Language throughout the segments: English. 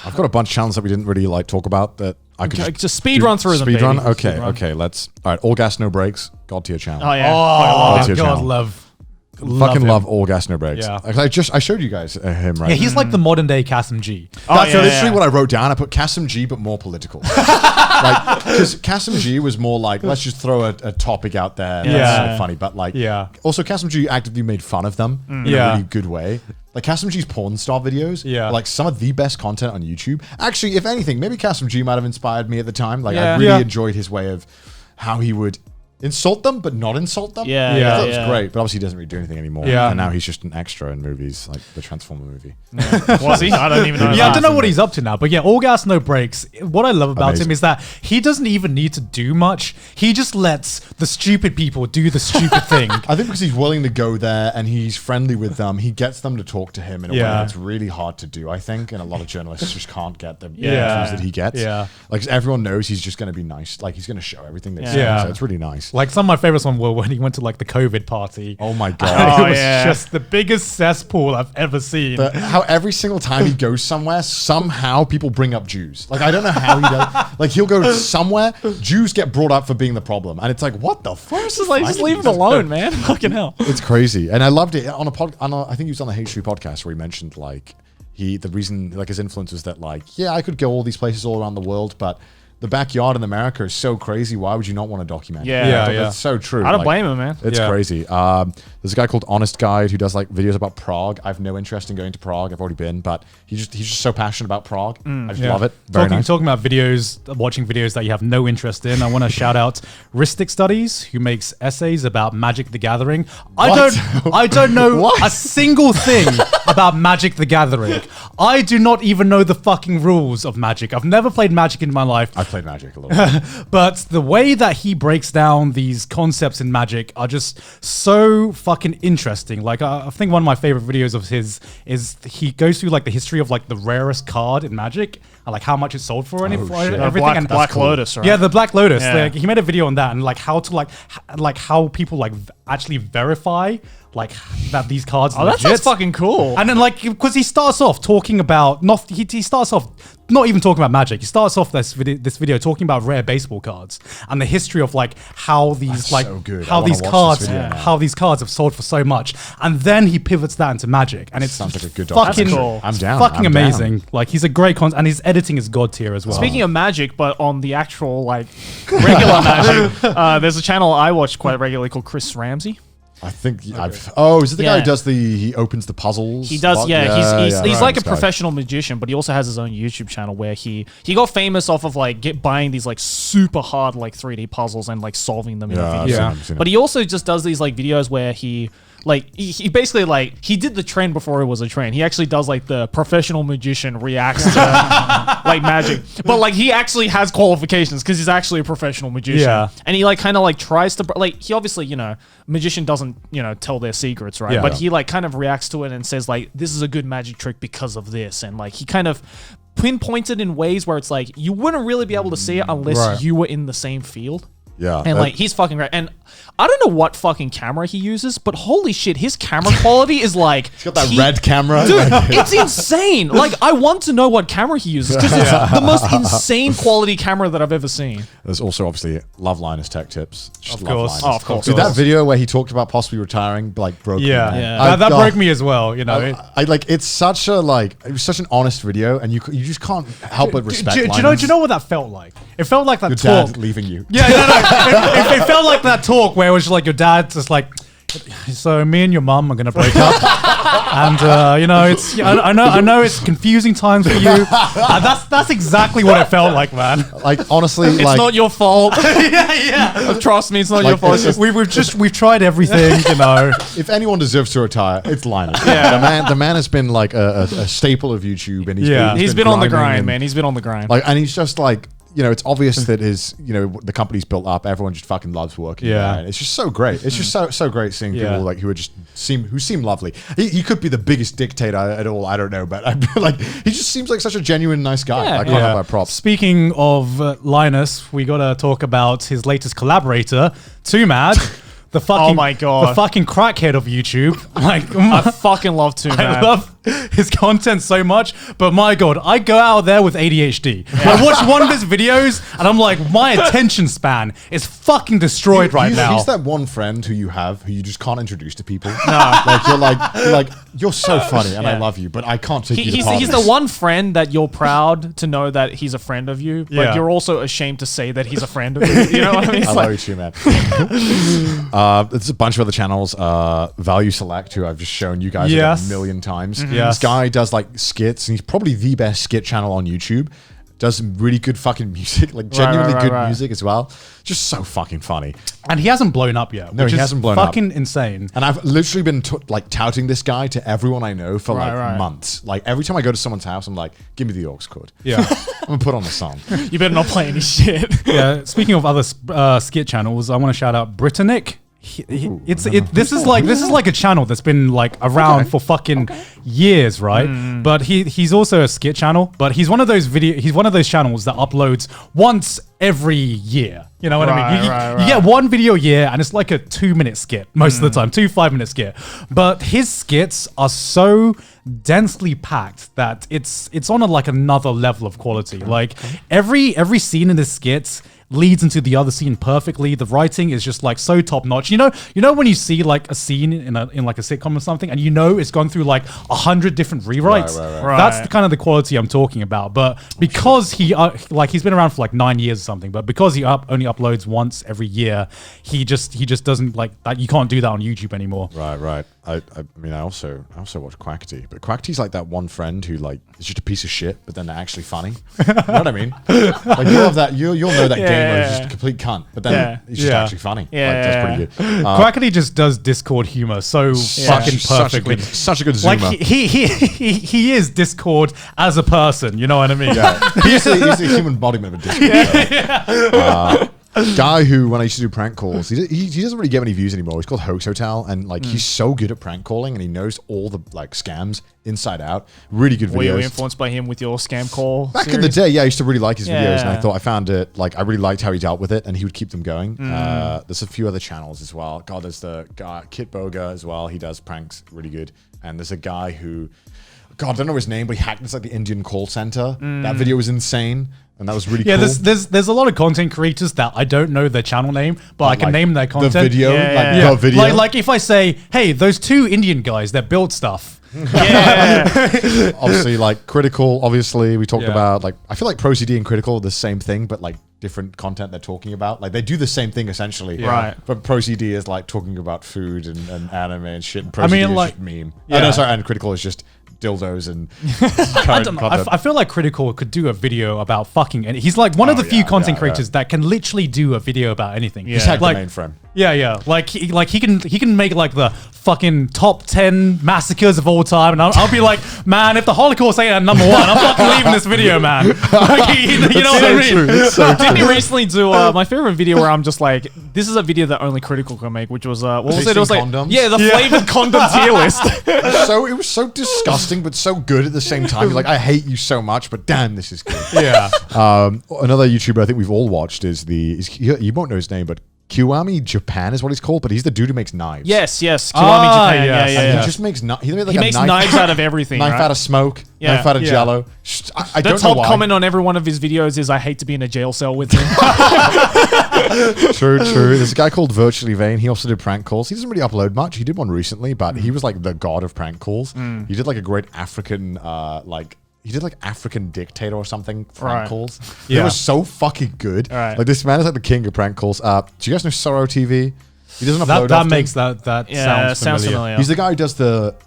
I've got a bunch of channels that we didn't really like talk about that I could just speed run through them. Speed run? Baby. Okay, Speed run. okay. Let's. All right, all gas, no brakes. God tier channel. Oh yeah. God God, love. Fucking love all gas, no brakes. Yeah. Like, I showed you guys him, right? Yeah, he's like the modern day Kasim G. That's literally what I wrote down. I put Kasim G, but more political. Because Kasim G was more like, let's just throw a topic out there. That's like funny. But like, also Kasim G actively made fun of them in a really good way. Like Kasim G's porn star videos, like some of the best content on YouTube. Actually, if anything, maybe Kasim G might have inspired me at the time. Like I really enjoyed his way of how he would insult them, but not insult them. I thought it was great, but obviously he doesn't really do anything anymore. And now he's just an extra in movies, like the Transformer movie. Was he? I don't even know. I don't know what he's up to now, but all gas, no breaks. What I love about him is that he doesn't even need to do much. He just lets the stupid people do the stupid thing. I think because he's willing to go there and he's friendly with them, he gets them to talk to him in a way that's really hard to do, I think, and a lot of journalists just can't get the views that he gets. Like everyone knows he's just going to be nice. Like he's going to show everything they say, so it's really nice. Like some of my favorites were when he went to like the COVID party. Oh my God. It was just the biggest cesspool I've ever seen. How every single time he goes somewhere, somehow people bring up Jews. Like I don't know how he does. Like he'll go somewhere, Jews get brought up for being the problem. And it's like, what the fuck? Just leave him alone, man. Fucking hell. It's crazy. And I loved it on I think he was on the H3 podcast where he mentioned like the reason like his influence was that like, I could go all these places all around the world, but the backyard in America is so crazy. Why would you not want to document it? It's so true. I don't blame him, man. It's crazy. There's a guy called Honest Guide who does like videos about Prague. I have no interest in going to Prague. I've already been, but he's just so passionate about Prague. I just love it. Very nice. Talking about videos, watching videos that you have no interest in, I want to shout out Ristic Studies, who makes essays about Magic the Gathering. I don't know a single thing about Magic the Gathering. I do not even know the fucking rules of Magic. I've never played Magic in my life. I've played Magic a little bit. But the way that he breaks down these concepts in Magic are just so fucking interesting. Like I think one of my favorite videos of his is he goes through like the history of like the rarest card in Magic and like how much it sold for and everything. Black Lotus, right? Yeah, the Black Lotus. Like, he made a video on that and like how to like how people like actually verify like that these cards are legit. That's fucking cool. And then like because he starts off talking about he starts off not even talking about Magic. He starts off this video talking about rare baseball cards and the history of like how these how these cards have sold for so much, and then he pivots that into Magic, and it sounds like a good fucking cool. I'm down. Fucking amazing. Like he's a great and his editing is god tier as well. Speaking of Magic, but on the actual like regular Magic, there's a channel I watch quite regularly called Chris Ramsey. I think is it the guy who does he opens the puzzles? He does, he's like a professional magician, but he also has his own YouTube channel where he got famous off of like buying these like super hard like 3D puzzles and like solving them in a video. But he also just does these like videos where he basically like he did the trend before it was a trend. He actually does like the professional magician reacts to like Magic, but like he actually has qualifications because he's actually a professional magician. And he like kind of like tries to like he obviously magician doesn't tell their secrets, right? But he like kind of reacts to it and says like this is a good magic trick because of this, and like he kind of pinpointed in ways where it's like you wouldn't really be able to see it unless you were in the same field. And like he's fucking great. And I don't know what fucking camera he uses, but holy shit, his camera quality is like he's got that red camera. Dude, it's insane. Like I want to know what camera he uses because it's the most insane quality camera that I've ever seen. There's also obviously Love Linus Tech Tips. Of course. Of course. Dude, that video where he talked about possibly retiring like broke me. That broke me as well, I like it's such a it was such an honest video, and you just can't help but respect do you know what that felt like? It felt like that your talk. dad leaving you. It felt like that talk where it was like your dad just like, so me and your mum are gonna break up, and it's I know it's confusing times for you. That's exactly what it felt like, man. Like honestly, it's not your fault. Trust me, it's not your fault. We've tried everything, If anyone deserves to retire, it's Linus. The man has been like a staple of YouTube, and he's been on the grind, man. He's been on the grind. Like, and he's just like. It's obvious that the company's built up. Everyone just fucking loves working there. And it's just so great. It's just so great seeing people like who seem lovely. He could be the biggest dictator at all. I don't know, but like he just seems like such a genuine nice guy. I can't have my props. Speaking of Linus, we gotta talk about his latest collaborator, Toomad. The fucking, oh my god, the fucking crackhead of YouTube. Like I fucking love Toomad. his content so much, but my God, I go out there with ADHD. I watch one of his videos and I'm like, my attention span is fucking destroyed right now. He's that one friend who you have who you just can't introduce to people. No. You're so funny and I love you, but I can't take you to parties. He's the one friend that you're proud to know that he's a friend of you, but you're also ashamed to say that he's a friend of you. You know what I mean? I love you too, man. There's a bunch of other channels. Value Select, who I've just shown you guys a million times. This guy does like skits, and he's probably the best skit channel on YouTube. Does some really good fucking music, like genuinely good music as well. Just so fucking funny. And he hasn't blown up yet. No, he hasn't blown up. Fucking insane. And I've literally been touting this guy to everyone I know for months. Like every time I go to someone's house, I'm like, give me the aux cord. Yeah. I'm gonna put on the song. You better not play any shit. Yeah. Speaking of other skit channels, I want to shout out Britainic. This is like a channel that's been like around for fucking years, right? But he's also a skit channel, but he's one of those channels that uploads once every year. You know what I mean? You get one video a year and it's like a 2-minute skit most of the time, 2 5-minute skit. But his skits are so densely packed that it's on like another level of quality. Like every scene in the skits leads into the other scene perfectly. The writing is just like so top notch. You know when you see like a scene in like a sitcom or something, and you know it's gone through like 100 different rewrites. That's the kind of the quality I'm talking about. But because he's been around for like 9 years or something, but because he only uploads once every year, he just doesn't like that. You can't do that on YouTube anymore. Right. I mean, I also watch Quackity, but Quackity's like that one friend who like is just a piece of shit, but then they're actually funny. You know what I mean? Like you'll have that. You'll know that game where he's just a complete cunt, but then he's just actually funny. That's pretty good. Quackity just does Discord humor so fucking perfectly. Such a good zoomer. Like he is Discord as a person. You know what I mean? Yeah. He's a human embodiment of a Discord. Guy who, when I used to do prank calls, he doesn't really get many views anymore. He's called Hoax Hotel, and like he's so good at prank calling, and he knows all the like scams inside out. Really good videos. Were you influenced by him with your scam call back in the day? Yeah, I used to really like his videos, and I found it like I really liked how he dealt with it, and he would keep them going. There's a few other channels as well. God, there's the guy kitboger as well. He does pranks really good, and there's a guy who, God, I don't know his name, but he hacked into like the Indian call center. That video was insane. And that was really cool. There's a lot of content creators that I don't know their channel name, but I can name their content. The video, the video. Like if I say, hey, those 2 Indian guys that built stuff. Obviously, like Critical, obviously, we talked about, like, I feel like Pro CD and Critical are the same thing, but like different content they're talking about. Like they do the same thing essentially. Right. But Pro CD is like talking about food and anime and shit. And Pro CD is just meme. And Critical is just dildos and I feel like Critical could do a video about fucking, and he's like one of the few content creators that can literally do a video about anything. He's hacked the mainframe. Like he can make like the fucking top 10 massacres of all time, and I'll be like, man, if the Holocaust ain't at number 1, I'm fucking leaving this video, man. Like, you know what I mean? Didn't he recently do my favorite video where I'm just like, this is a video that only Critical can make, which was what was it? It was like the flavored condom tier list. So it was so disgusting, but so good at the same time. You're like, I hate you so much, but damn, this is good. Yeah. Another YouTuber I think we've all watched is you won't know his name, but Kwami Japan is what he's called, but he's the dude who makes knives. Yes, Kwami Japan. Yeah. He just makes knives. He makes knives out of everying. Knife out of smoke. Knife out of Jello. I don't know top why. comment on every one of his videos is, I hate to be in a jail cell with him. True. There's a guy called Virtually Vayne. He also did prank calls. He doesn't really upload much. He did one recently, but he was like the god of prank calls. He did like a great African he did like African dictator or something prank calls. It was so fucking good. Like this man is like the king of prank calls. Do you guys know Sorrow TV? He doesn't upload that makes that sounds familiar. He's the guy who does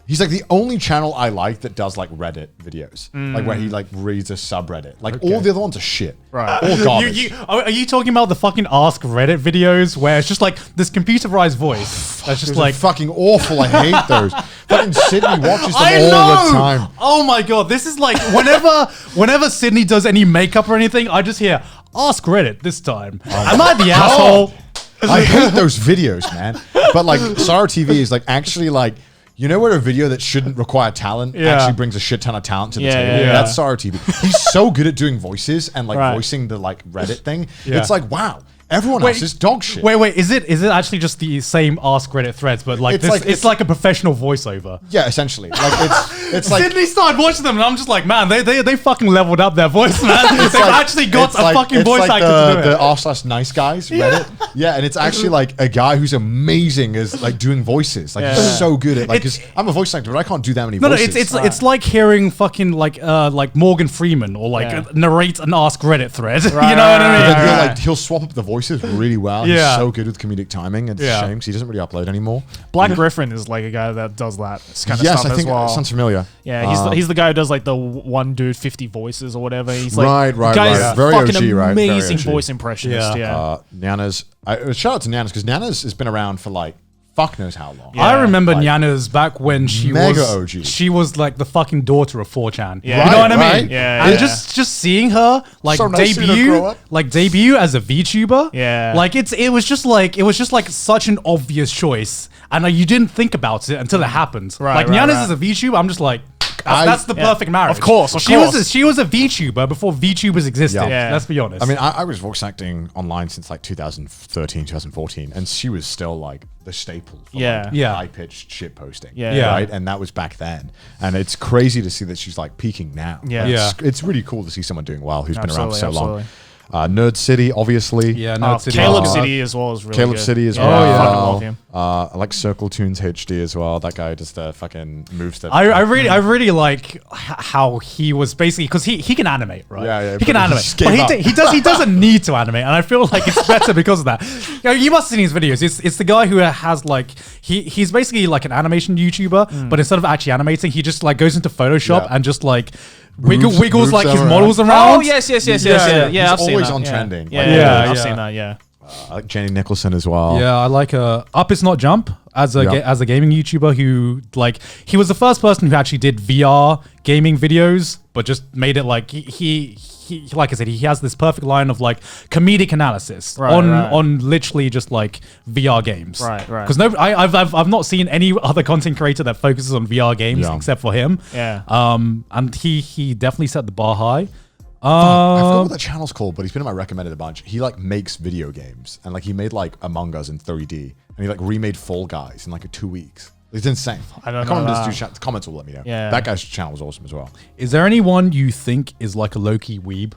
he's like the only channel I like that does like Reddit videos. Like where he like reads a subreddit. Like all the other ones are shit. Right. All garbage. Are you talking about the fucking Ask Reddit videos where it's just like this computerized voice? That's just like fucking awful. I hate those. Fucking Sydney watches them all the time. Oh my God. This is like whenever Sydney does any makeup or anything, I just hear Ask Reddit this time. Am I the asshole? I hate those videos, man. But like Sorrow TV is like actually like, you know where a video that shouldn't require talent actually brings a shit ton of talent to the table? Yeah. That's Sorrow TV. He's so good at doing voices and like voicing the like Reddit thing. It's like, wow. Everyone else is dog shit. Wait, is it actually just the same Ask Reddit threads, but like it's like a professional voiceover? Yeah, essentially. Like it's like Sydney started watching them, and I'm just like, man, they fucking leveled up their voice, man. They've actually got a fucking voice actor to do it. The r/nice guys Reddit. Yeah, and it's actually like a guy who's amazing as like doing voices. Like he's so good at like, because I'm a voice actor, but I can't do that many voices. It's like hearing fucking like Morgan Freeman or like narrate an Ask Reddit thread. You know what I mean? He'll swap up the voices really well. He's so good with comedic timing. It's a shame because he doesn't really upload anymore. Black Griffin is like a guy that does that kind of stuff I think as well. Sounds familiar. Yeah, he's the guy who does like the one dude 50 voices or whatever. He's like right. Very fucking OG, amazing voice impressionist. Nana's. Shout out to Nana's because Nana's has been around for like fuck knows how long. I remember Nyana's back when she mega was OG. She was like the fucking daughter of 4chan. Yeah. You know what I mean? Yeah. And just seeing her like So nice to grow up. debut as a VTuber. Yeah. Like it was just like such an obvious choice, and you didn't think about it until it happened. Like Nyana's as a VTuber, I'm just like. That's the perfect marriage. Of course. She was a VTuber before VTubers existed. Yeah. Let's be honest. I mean, I was voice acting online since like 2013, 2014, and she was still like the staple for high-pitched shit posting. Right? And that was back then. And it's crazy to see that she's like peaking now. It's really cool to see someone doing well who's been around for so long. Nerd City, obviously. Yeah, Nerd City. Caleb City as well is really Caleb good. City as well. Oh, yeah. I fucking love him. I like Circle Tunes HD as well. That guy does the fucking moves that. I really like how he was basically, because he can animate, right? Yeah. He can animate, but he doesn't need to animate, and I feel like it's better because of that. You must have seen his videos. It's the guy who has like he's basically like an animation YouTuber, but instead of actually animating, he just like goes into Photoshop and just like. Wiggles like his models around. Oh yes. Yeah, he's I've seen always that. on trending. I've seen that. Yeah. I like Jenny Nicholson as well. Yeah, I like Up Is Not Jump as a gaming YouTuber who like he was the first person who actually did VR gaming videos, but just made it like he like I said, he has this perfect line of like comedic analysis on literally just like VR games. Right. Because I've not seen any other content creator that focuses on VR games except for him. Yeah. And he definitely set the bar high. I forgot what that channel's called, but he's been in my recommended a bunch. He like makes video games, and like he made like Among Us in 3D, and he like remade Fall Guys in like 2 weeks. It's insane. I can't remember this dude's comments will let me know. Yeah. That guy's channel was awesome as well. Is there anyone you think is like a Loki Weeb?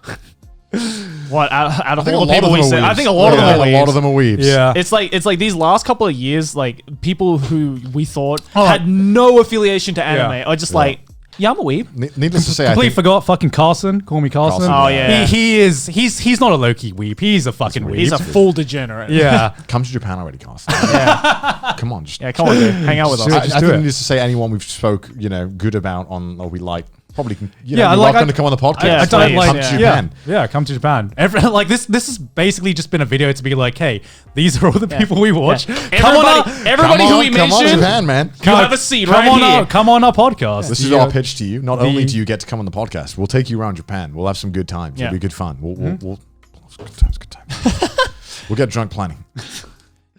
What out of all the people we said, I think a lot of them are weebs. A lot of them are weebs. Yeah, it's like these last couple of years, like people who we thought had no affiliation to anime are just like. Yeah, I'm a weeb. Needless to say, completely forgot fucking Carson. Call me Carson. Oh yeah, he's not a Loki weeb. He's a fucking weeb. He's a full degenerate. Yeah, come to Japan already, Carson. Come on, come on, dude. Hang out with us. I think needless to say anyone we've spoke good about on or we like. Probably can, you're welcome to come on the podcast. Come to Japan. Yeah, come to Japan. Like this has basically just been a video to be like, hey, these are all the people we watch. Everybody who we mentioned. Come on, Japan, man. You have a seat right here. Come on our podcast. This is our pitch to you. Not only do you get to come on the podcast, we'll take you around Japan. We'll have some good times. It'll be good fun. We'll good times. We'll get drunk planning.